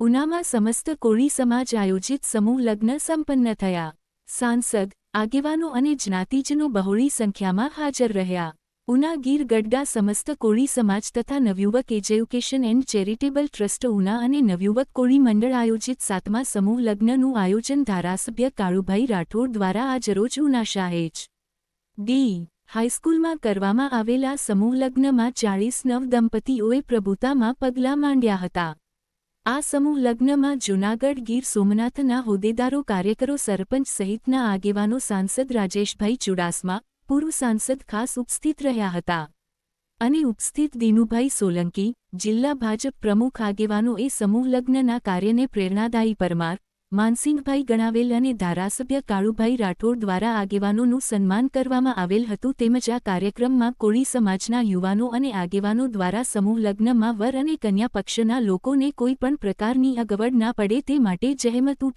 ઉનામાં સમસ્ત કોળી સમાજ આયોજિત સમૂહ લગ્ન સંપન્ન થયા. સાંસદ, આગેવાનો અને જ્ઞાતિજનો બહોળી સંખ્યામાં હાજર રહ્યા. ઉના ગીર ગઢડા સમસ્ત કોળી સમાજ તથા Navyuvak education and charitable trust Una અને નવયુવક કોળી મંડળ આયોજિત 7મા સમૂહ લગ્નનું આયોજન ધારાસભ્ય કાળુભાઈ રાઠોડ દ્વારા આજરોજ ઉના શાહેજ ડી. હાઈસ્કૂલમાં કરવામાં આવેલા સમૂહ લગ્નમાં 49 નવદંપતીઓએ પ્રભુતામાં પગલાં માંડ્યા હતા. આ સમૂહ લગ્નમાં જૂનાગઢ ગીર સોમનાથના હોદ્દેદારો કાર્યકરો સરપંચ સહિતના આગેવાનો સાંસદ રાજેશભાઈ ચુડાસમા પૂર્વ સાંસદ ખાસ ઉપસ્થિત રહ્યા હતા. અને ઉપસ્થિત દિનુભાઈ સોલંકી, જિલ્લા ભાજપ પ્રમુખ આગેવાનોએ સમૂહ લગ્નના કાર્યને પ્રેરણાદાયી પરમાર, માનસિંહભાઈ ગણાવેલ અને ધારાસભ્ય કાળુભાઈ રાઠોડ દ્વારા આગેવાનોનું સન્માન કરવામાં આવેલ હતું તેમજ આ કાર્યક્રમમાં કોળી સમાજના યુવાનો અને આગેવાનો દ્વારા સમૂહ લગ્નમાં વર અને કન્યા પક્ષના લોકોને કોઈ પણ પ્રકારની અગવડ ના પડે તે માટે જહેમત ઉઠાવી.